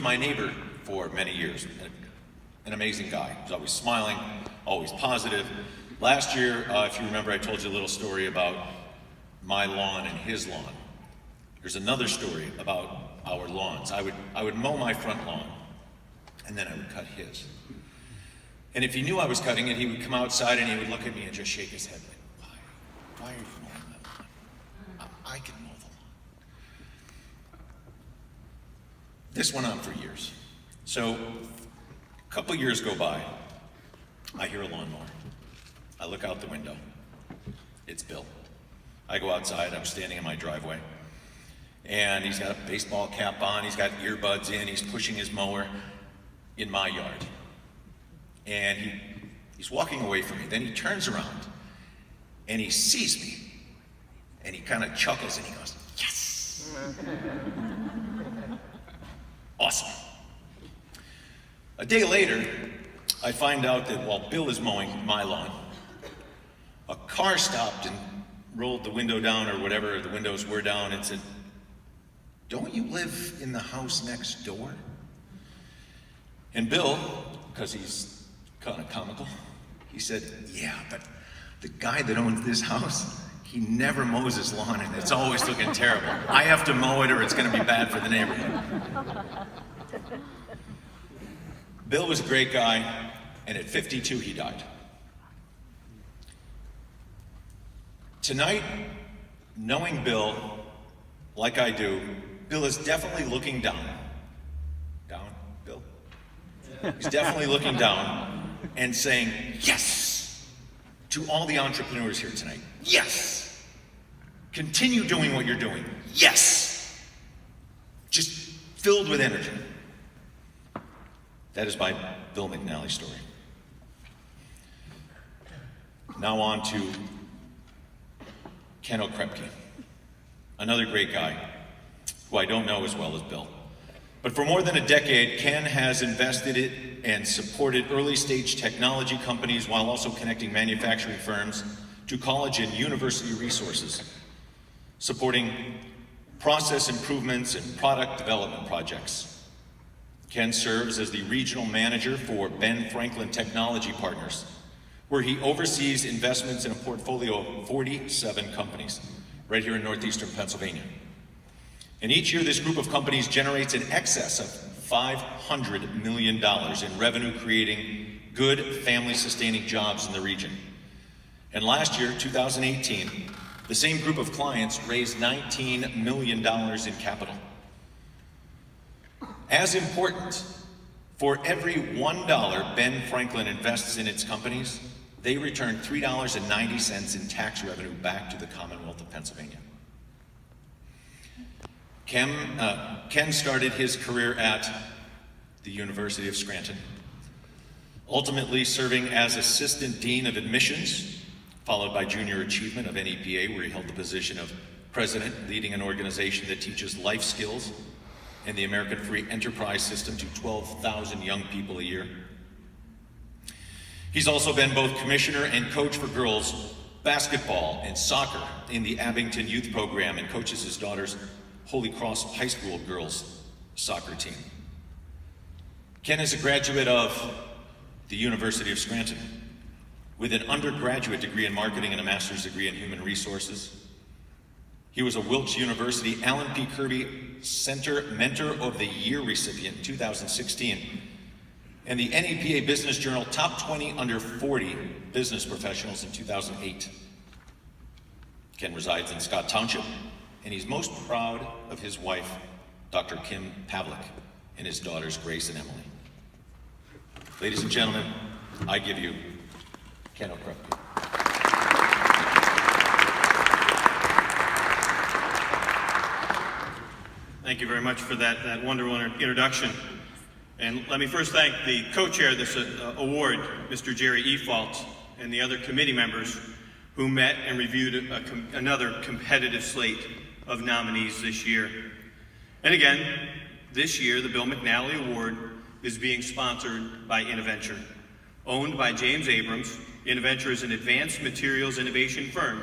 my neighbor for many years. An amazing guy. He was always smiling, always positive. Last year, if you remember, I told you a little story about my lawn and his lawn. There's another story about our lawns. I would mow my front lawn, and then I would cut his. And if he knew I was cutting it, he would come outside and he would look at me and just shake his head like, why are you mowing that lawn? I can mow the lawn. This went on for years. So a couple years go by, I hear a lawnmower. I look out the window. It's Bill. I go outside, I'm standing in my driveway, and he's got a baseball cap on, he's got earbuds in, he's pushing his mower in my yard. And he's walking away from me. Then he turns around and he sees me and he kind of chuckles and he goes, yes! Awesome. A day later, I find out that while Bill is mowing my lawn, a car stopped and rolled the window down or whatever, the windows were down, and said, don't you live in the house next door? And Bill, because he's kind of comical, he said, yeah, but the guy that owns this house, he never mows his lawn and it's always looking terrible. I have to mow it or it's going to be bad for the neighborhood. Bill was a great guy, and at 52 he died. Tonight, knowing Bill like I do, Bill is definitely looking down. Down, Bill? He's definitely looking down and saying, yes, to all the entrepreneurs here tonight. Yes. Continue doing what you're doing. Yes. Just filled with energy. That is my Bill McNally story. Now on to Ken Okrepkie, another great guy who I don't know as well as Bill. But for more than a decade, Ken has invested in and supported early-stage technology companies while also connecting manufacturing firms to college and university resources, supporting process improvements and product development projects. Ken serves as the regional manager for Ben Franklin Technology Partners, where he oversees investments in a portfolio of 47 companies right here in northeastern Pennsylvania. And each year, this group of companies generates in excess of $500 million in revenue, creating good family-sustaining jobs in the region. And last year, 2018, the same group of clients raised $19 million in capital. As important, for every $1 Ben Franklin invests in its companies, they return $3.90 in tax revenue back to the Commonwealth of Pennsylvania. Ken started his career at the University of Scranton, ultimately serving as Assistant Dean of Admissions, followed by Junior Achievement of NEPA, where he held the position of President, leading an organization that teaches life skills and the American Free Enterprise System to 12,000 young people a year. He's also been both commissioner and coach for girls basketball and soccer in the Abington Youth Program, and coaches his daughter's Holy Cross High School girls soccer team. Ken is a graduate of the University of Scranton with an undergraduate degree in marketing and a master's degree in human resources. He was a Wilkes University Alan P. Kirby Center Mentor of the Year recipient in 2016, and the NEPA Business Journal Top 20 Under 40 Business Professionals in 2008. Ken resides in Scott Township, and he's most proud of his wife, Dr. Kim Pavlik, and his daughters, Grace and Emily. Ladies and gentlemen, I give you Ken Okrepkie. Thank you very much for that wonderful introduction. And let me first thank the co-chair of this award, Mr. Jerry Efalt, and the other committee members who met and reviewed another competitive slate of nominees this year. And again, this year, the Bill McNally Award is being sponsored by Innoventure. Owned by James Abrams, Innoventure is an advanced materials innovation firm,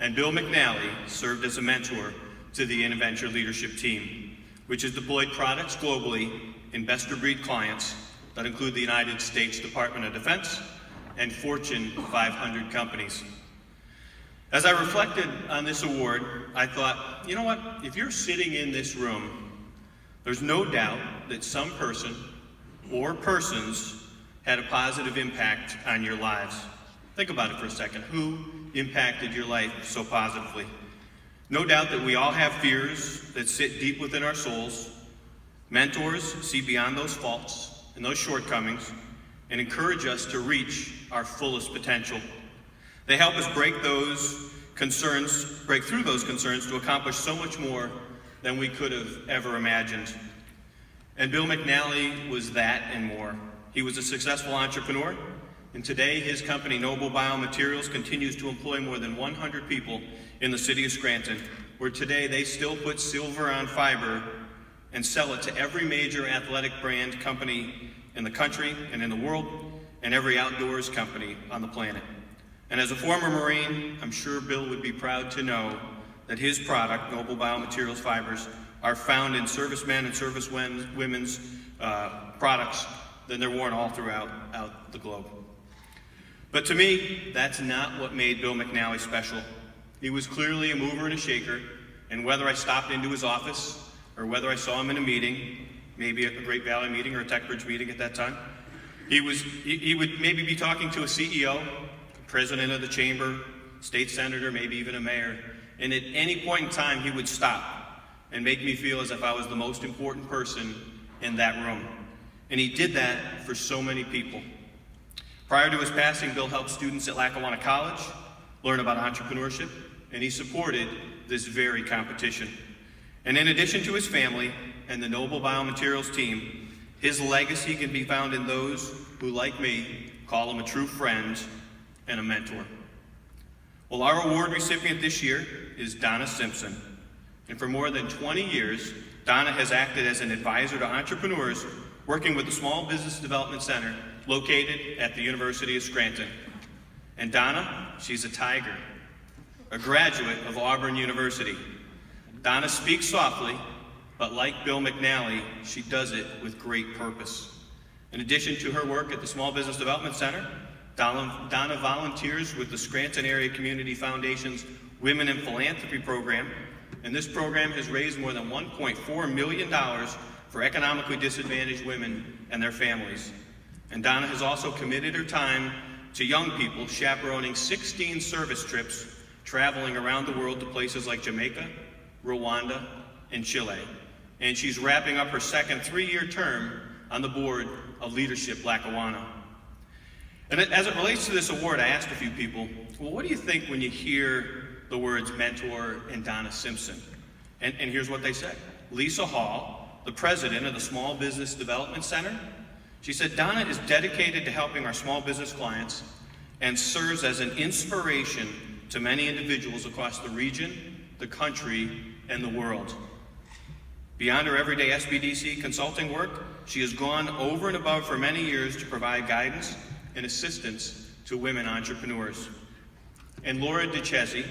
and Bill McNally served as a mentor to the Innoventure leadership team. which has deployed products globally in best-of-breed clients that include the United States Department of Defense and Fortune 500 companies. As I reflected on this award, I thought, you know what, if you're sitting in this room, there's no doubt that some person or persons had a positive impact on your lives. Think about it for a second. Who impacted your life so positively? No doubt that we all have fears that sit deep within our souls. Mentors see beyond those faults and those shortcomings and encourage us to reach our fullest potential. They help us break through those concerns to accomplish so much more than we could have ever imagined. And Bill McNally was that and more. He was a successful entrepreneur, and today his company, Noble Biomaterials, continues to employ more than 100 people in the city of Scranton, where today they still put silver on fiber and sell it to every major athletic brand company in the country and in the world, and every outdoors company on the planet. And as a former Marine, I'm sure Bill would be proud to know that his product, Noble Biomaterials fibers, are found in servicemen and servicewomen's products, then they're worn all throughout the globe. But to me, that's not what made Bill McNally special. He was clearly a mover and a shaker, and whether I stopped into his office or whether I saw him in a meeting, maybe a Great Valley meeting or a TecBridge meeting at that time, he would maybe be talking to a CEO, president of the chamber, state senator, maybe even a mayor, and at any point in time he would stop and make me feel as if I was the most important person in that room. And he did that for so many people. Prior to his passing, Bill helped students at Lackawanna College learn about entrepreneurship, and he supported this very competition. And in addition to his family and the Noble Biomaterials team, his legacy can be found in those who, like me, call him a true friend and a mentor. Well, our award recipient this year is Donna Simpson. And for more than 20 years, Donna has acted as an advisor to entrepreneurs working with the Small Business Development Center located at the University of Scranton. And Donna, she's a tiger, a graduate of Auburn University. Donna speaks softly, but like Bill McNally, she does it with great purpose. In addition to her work at the Small Business Development Center, Donna volunteers with the Scranton Area Community Foundation's Women in Philanthropy program, and this program has raised more than $1.4 million for economically disadvantaged women and their families. And Donna has also committed her time to young people, chaperoning 16 service trips, traveling around the world to places like Jamaica, Rwanda, and Chile. And she's wrapping up her second 3-year term on the board of Leadership Lackawanna. And as it relates to this award, I asked a few people, well, what do you think when you hear the words mentor and Donna Simpson? And here's what they said. Lisa Hall, the president of the Small Business Development Center, she said, Donna is dedicated to helping our small business clients and serves as an inspiration to many individuals across the region, the country, and the world. Beyond her everyday SBDC consulting work, she has gone over and above for many years to provide guidance and assistance to women entrepreneurs. And Laura DeChesi,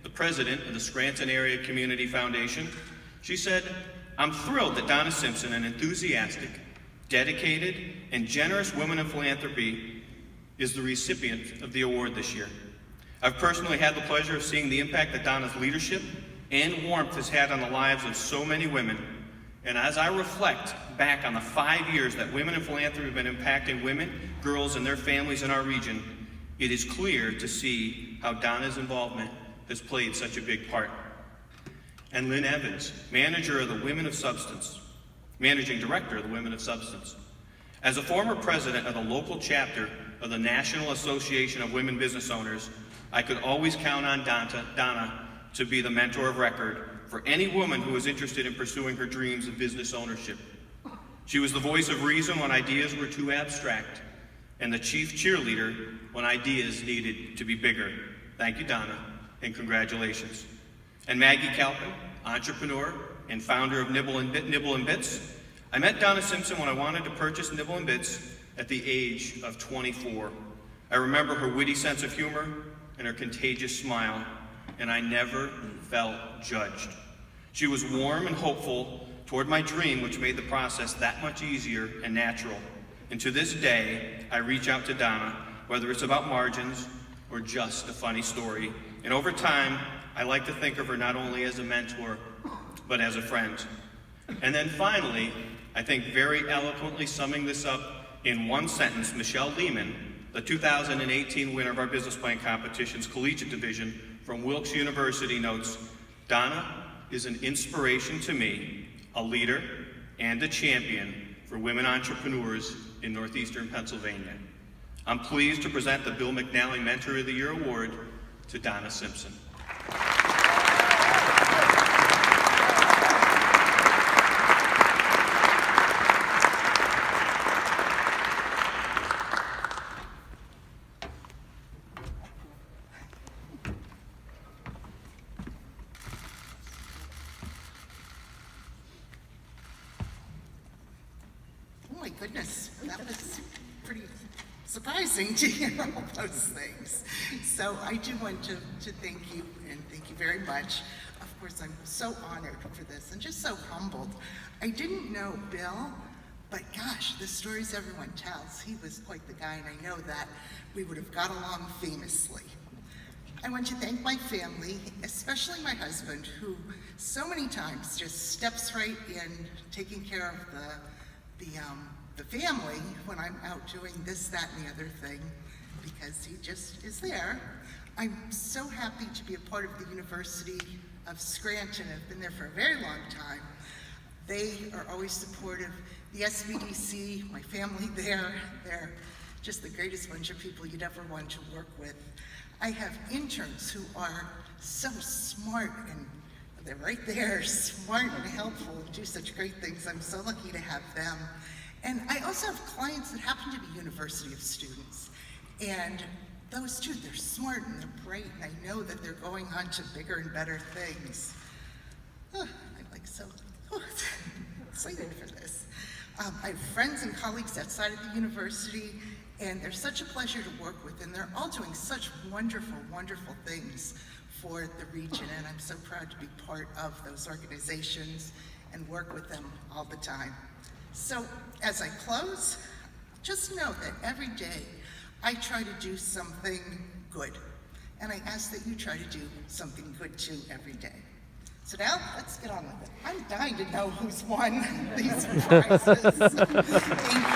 the president of the Scranton Area Community Foundation, she said, I'm thrilled that Donna Simpson, an enthusiastic, dedicated, and generous woman in philanthropy, is the recipient of the award this year. I've personally had the pleasure of seeing the impact that Donna's leadership and warmth has had on the lives of so many women. And as I reflect back on the 5 years that Women in Philanthropy have been impacting women, girls, and their families in our region, it is clear to see how Donna's involvement has played such a big part. And Lynn Evans, manager of the Women of Substance, managing director of the Women of Substance. As a former president of the local chapter of the National Association of Women Business Owners, I could always count on Donna to be the mentor of record for any woman who was interested in pursuing her dreams of business ownership. She was the voice of reason when ideas were too abstract, and the chief cheerleader when ideas needed to be bigger. Thank you, Donna, and congratulations. And Maggie Kalpin, entrepreneur and founder of Nibble and Bits. I met Donna Simpson when I wanted to purchase Nibble and Bits at the age of 24. I remember her witty sense of humor and her contagious smile, and I never felt judged. She was warm and hopeful toward my dream, which made the process that much easier and natural. And to this day, I reach out to Donna, whether it's about margins or just a funny story. And over time, I like to think of her not only as a mentor, but as a friend. And then finally, I think very eloquently summing this up in one sentence, Michelle Lehman, the 2018 winner of our business plan competition's collegiate division from Wilkes University, notes, Donna is an inspiration to me, a leader and a champion for women entrepreneurs in Northeastern Pennsylvania. I'm pleased to present the Bill McNally Mentor of the Year Award to Donna Simpson. Oh my goodness, that was pretty surprising to hear all those things. So I do want to thank you, and thank you very much. Of course, I'm so honored for this and just so humbled. I didn't know Bill, but gosh, the stories everyone tells, he was quite the guy, and I know that we would have got along famously. I want to thank my family, especially my husband, who so many times just steps right in taking care of the family when I'm out doing this, that, and the other thing, because he just is there. I'm so happy to be a part of the University of Scranton. I've been there for a very long time. They are always supportive. The SBDC, my family there, they're just the greatest bunch of people you'd ever want to work with. I have interns who are so smart, and they're right there, smart and helpful, and do such great things. I'm so lucky to have them. And I also have clients that happen to be University of students. And those too, they're smart and they're bright, and I know that they're going on to bigger and better things. I'm like so excited for this. I have friends and colleagues outside of the university, and they're such a pleasure to work with, and they're all doing such wonderful, wonderful things for the region, and I'm so proud to be part of those organizations and work with them all the time. So as I close, just know that every day I try to do something good, and I ask that you try to do something good too every day. So now, let's get on with it. I'm dying to know who's won these prizes. Thank you.